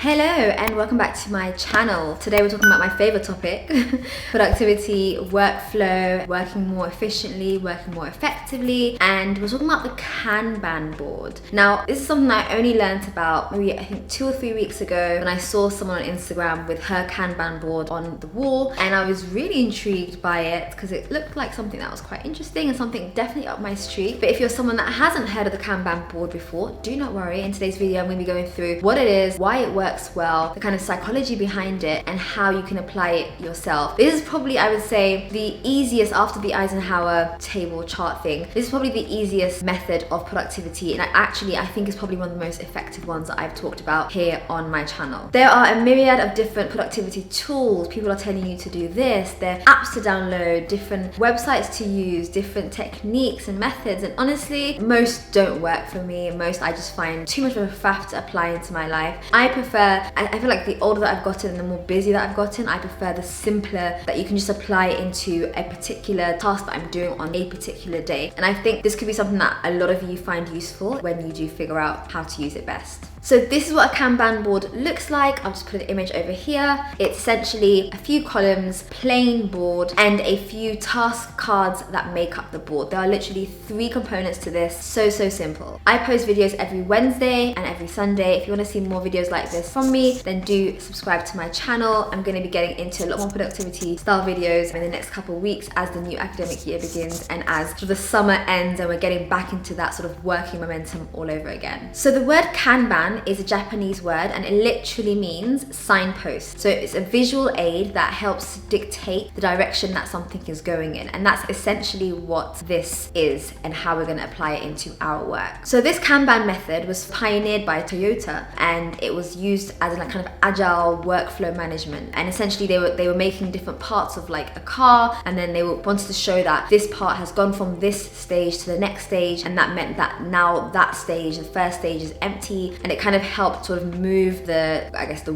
Hello and welcome back to my channel. Today we're talking about my favorite topic, productivity, workflow, working more efficiently, working more effectively, and we're talking about the Kanban board. Now, this is something that I only learned about maybe I think 2 or 3 weeks ago when I saw someone on Instagram with her Kanban board on the wall, and I was really intrigued by it because it looked like something that was quite interesting and something definitely up my street. But if you're someone that hasn't heard of the Kanban board before, do not worry. In today's video, I'm going to be going through what it is, why it works well, the kind of psychology behind it, and how you can apply it yourself. This is probably, I would say, the easiest after the Eisenhower table chart thing. This is probably the easiest method of productivity, and I think it's probably one of the most effective ones that I've talked about here on my channel. There are a myriad of different productivity tools. People are telling you to do this. There are apps to download, different websites to use, different techniques and methods, and honestly, most don't work for me. Most I just find too much of a faff to apply into my life. I feel like the older that I've gotten and the more busy that I've gotten, I prefer the simpler that you can just apply into a particular task that I'm doing on a particular day. And I think this could be something that a lot of you find useful when you do figure out how to use it best. So this is what a Kanban board looks like. I'll just put an image over here. It's essentially a few columns, plain board, and a few task cards that make up the board. There are literally 3 components to this. So simple. I post videos every Wednesday and every Sunday. If you want to see more videos like this from me, then do subscribe to my channel. I'm going to be getting into a lot more productivity style videos in the next couple of weeks as the new academic year begins and as sort of the summer ends and we're getting back into that sort of working momentum all over again. So the word Kanban is a Japanese word and it literally means signpost. So it's a visual aid that helps dictate the direction that something is going in, and that's essentially what this is and how we're going to apply it into our work. So this Kanban method was pioneered by Toyota and it was used as a kind of agile workflow management, and essentially they were making different parts of like a car, and then they wanted to show that this part has gone from this stage to the next stage, and that meant that now that stage, the first stage, is empty, and it kind of helped sort of move the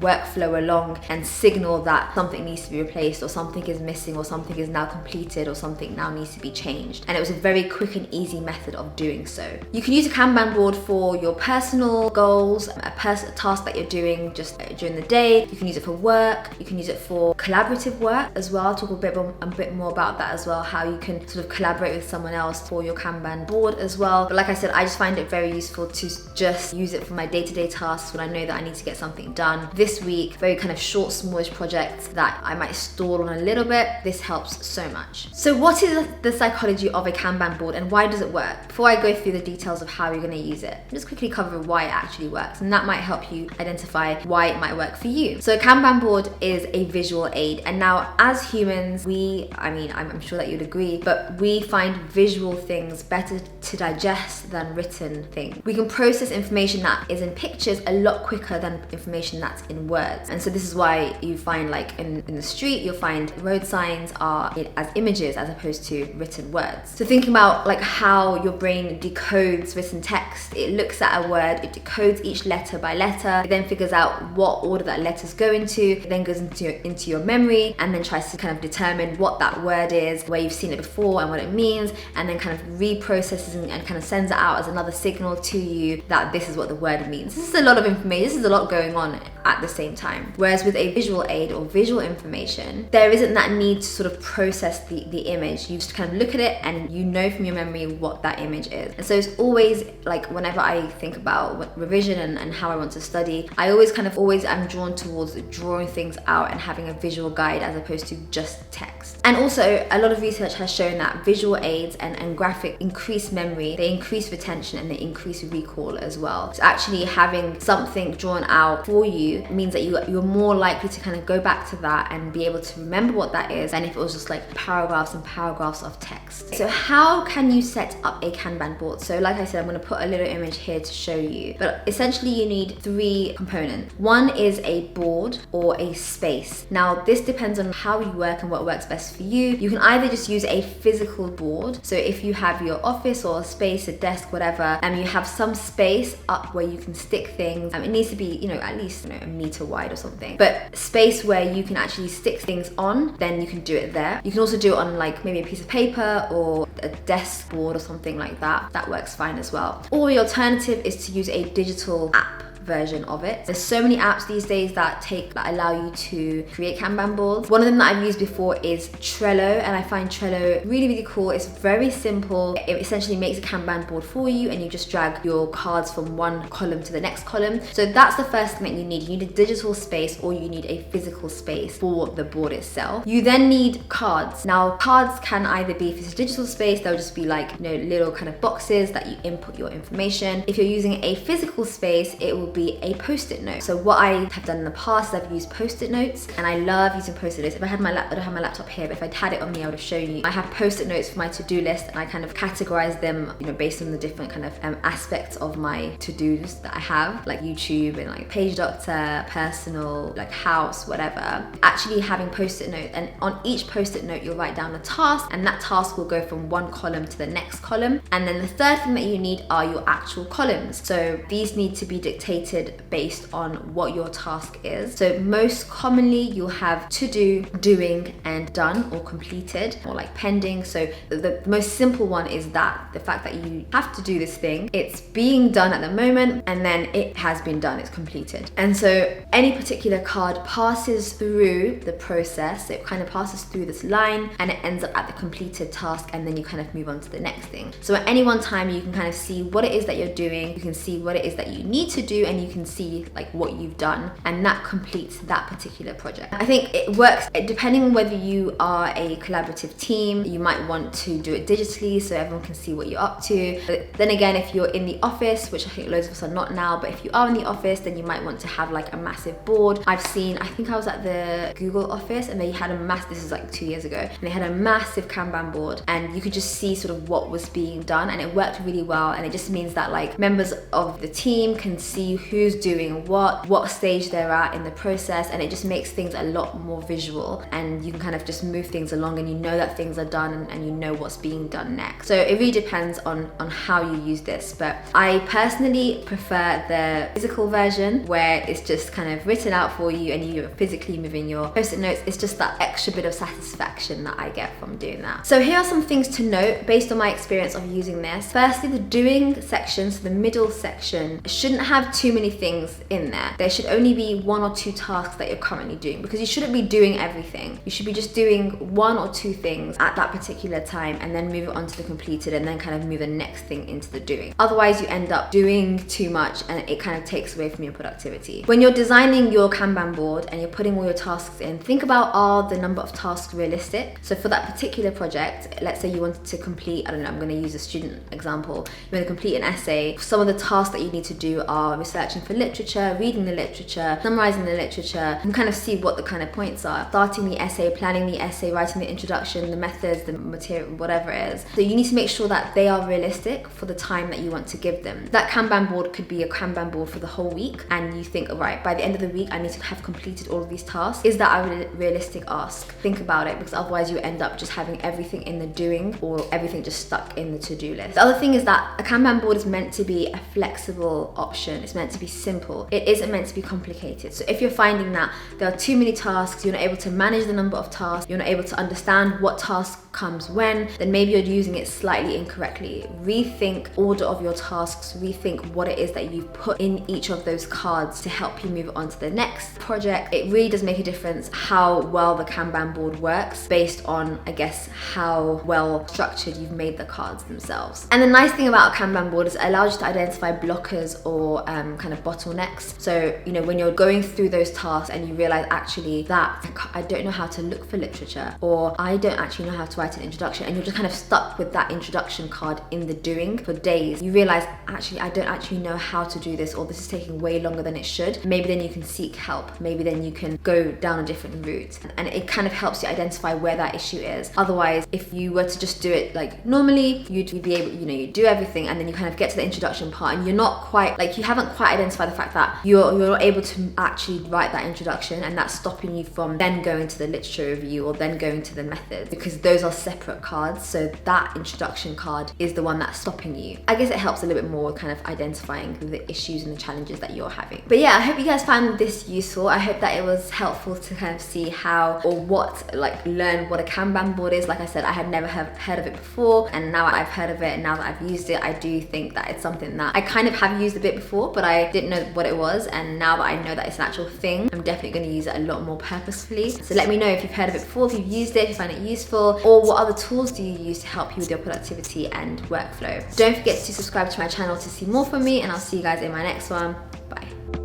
workflow along and signal that something needs to be replaced or something is missing or something is now completed or something now needs to be changed. And it was a very quick and easy method of doing so. You can use a Kanban board for your personal goals, a task that you're doing just during the day. You can use it for work. You can use it for collaborative work as well. I'll talk a bit more about that as well, how you can sort of collaborate with someone else for your Kanban board as well. But like I said, I just find it very useful to just use it for my day-to-day tasks when I know that I need to get something done this week. Very kind of short, smallish projects that I might stall on a little bit. This helps so much. So what is the psychology of a Kanban board and why does it work? Before I go through the details of how you're going to use it, just quickly cover why it actually works, and that might help you identify why it might work for you. So a Kanban board is a visual aid, and now as humans, I'm sure that you'd agree, but we find visual things better to digest than written things. We can process information that is in pictures a lot quicker than information that's in words, and so this is why you find like in the street, you'll find road signs are as images as opposed to written words. So thinking about like how your brain decodes written text, it looks at a word, it decodes each letter by letter, it then figures out what order that letters go into, it then goes into your memory and then tries to kind of determine what that word is, where you've seen it before and what it means, and then kind of reprocesses and kind of sends it out as another signal to you that this is what the word means. This is a lot of information, this is a lot going on at the same time. Whereas with a visual aid or visual information, there isn't that need to sort of process the image. You just kind of look at it and you know from your memory what that image is. And so it's always like whenever I think about revision and how I want to study, I am drawn towards drawing things out and having a visual guide as opposed to just text. And also a lot of research has shown that visual aids and graphic increase memory, they increase retention and they increase recall as well. So actually having something drawn out for you means that you're more likely to kind of go back to that and be able to remember what that is than if it was just like paragraphs and paragraphs of text. So how can you set up a Kanban board? So like I said, I'm going to put a little image here to show you, but essentially you need 3 components. One is a board or a space. Now this depends on how you work and what works best for you. You can either just use a physical board. So if you have your office or a space, a desk, whatever, and you have some space up where you can stick things, it needs to be, at least a meter wide or something, but space where you can actually stick things on, then you can do it there. You can also do it on like maybe a piece of paper or a desk board or something like that. That works fine as well. Or the alternative is to use a digital app. version of it. There's so many apps these days that allow you to create Kanban boards. One of them that I've used before is Trello, and I find Trello really, really cool. It's very simple. It essentially makes a Kanban board for you, and you just drag your cards from one column to the next column. So that's the first thing that you need. You need a digital space, or you need a physical space for the board itself. You then need cards. Now, cards can either be, if it's a digital space, they'll just be like, little kind of boxes that you input your information. If you're using a physical space, it will be a post-it note. So what I have done in the past is I've used post-it notes, and I love using post-it notes. If I had I don't have my laptop here, but if I'd had it on me, I would have shown you. I have post-it notes for my to-do list, and I kind of categorize them, based on the different kind of aspects of my to-dos that I have, like YouTube and like Page Doctor, personal, like house, whatever. Actually having post-it notes, and on each post-it note, you'll write down a task, and that task will go from one column to the next column. And then the third thing that you need are your actual columns. So these need to be dictated based on what your task is. So most commonly you'll have to do, doing, and done, or completed, or like pending. So the most simple one is that the fact that you have to do this thing, it's being done at the moment, and then it has been done, it's completed. And so any particular card passes through the process. It kind of passes through this line, and it ends up at the completed task, and then you kind of move on to the next thing. So at any one time, you can kind of see what it is that you're doing, you can see what it is that you need to do, and you can see like what you've done, and that completes that particular project. I think it works depending on whether you are a collaborative team. You might want to do it digitally so everyone can see what you're up to. But then again, if you're in the office, which I think loads of us are not now, but if you are in the office, then you might want to have like a massive board. I think I was at the Google office, and they had this is like 2 years ago, and they had a massive Kanban board, and you could just see sort of what was being done, and it worked really well. And it just means that like members of the team can see who's doing what stage they're at in the process, and it just makes things a lot more visual, and you can kind of just move things along, and you know that things are done, and you know what's being done next. So it really depends on how you use this, but I personally prefer the physical version, where it's just kind of written out for you and you're physically moving your post-it notes. It's just that extra bit of satisfaction that I get from doing that. So here are some things to note based on my experience of using this. Firstly, the doing section, so the middle section, shouldn't have too many things in there. There should only be 1 or 2 tasks that you're currently doing, because you shouldn't be doing everything. You should be just doing 1 or 2 things at that particular time, and then move it on to the completed, and then kind of move the next thing into the doing. Otherwise, you end up doing too much, and it kind of takes away from your productivity. When you're designing your Kanban board and you're putting all your tasks in, think about, are the number of tasks realistic? So for that particular project, let's say you wanted to complete, I don't know, I'm going to use a student example. You want to complete an essay. Some of the tasks that you need to do are researching for literature, reading the literature, summarizing the literature, and kind of see what the kind of points are. Starting the essay, planning the essay, writing the introduction, the methods, the material, whatever it is. So you need to make sure that they are realistic for the time that you want to give them. That Kanban board could be a Kanban board for the whole week, and you think, all right, by the end of the week, I need to have completed all of these tasks. Is that a realistic ask? Think about it, because otherwise you end up just having everything in the doing, or everything just stuck in the to-do list. The other thing is that a Kanban board is meant to be a flexible option. It's meant to be simple. It isn't meant to be complicated. So if you're finding that there are too many tasks, you're not able to manage the number of tasks, you're not able to understand what task comes when, then maybe you're using it slightly incorrectly. Rethink order of your tasks, rethink what it is that you've put in each of those cards to help you move on to the next project. It really does make a difference how well the Kanban board works based on, I guess, how well structured you've made the cards themselves. And the nice thing about a Kanban board is it allows you to identify blockers or kind of bottlenecks. So, when you're going through those tasks and you realize actually that I don't know how to look for literature, or I don't actually know how to write an introduction, and you're just kind of stuck with that introduction card in the doing for days. You realize, actually, I don't actually know how to do this, or this is taking way longer than it should. Maybe then you can seek help. Maybe then you can go down a different route, and it kind of helps you identify where that issue is. Otherwise, if you were to just do it like normally, you'd be able, you do everything, and then you kind of get to the introduction part, and you're not quite, like, you haven't quite identified the fact that you're not able to actually write that introduction, and that's stopping you from then going to the literature review or then going to the methods, because those are are separate cards, so that introduction card is the one that's stopping you. I guess it helps a little bit more kind of identifying the issues and the challenges that you're having. But yeah, I hope you guys found this useful. I hope that it was helpful to kind of see how or what, like learn what a Kanban board is. Like I said, I had never heard of it before, and now I've heard of it and now that I've used it, I do think that it's something that I kind of have used a bit before, but I didn't know what it was, and now that I know that it's an actual thing, I'm definitely going to use it a lot more purposefully. So let me know if you've heard of it before, if you've used it, if you find it useful, or what other tools do you use to help you with your productivity and workflow. Don't forget to subscribe to my channel to see more from me, and I'll see you guys in my next one. Bye.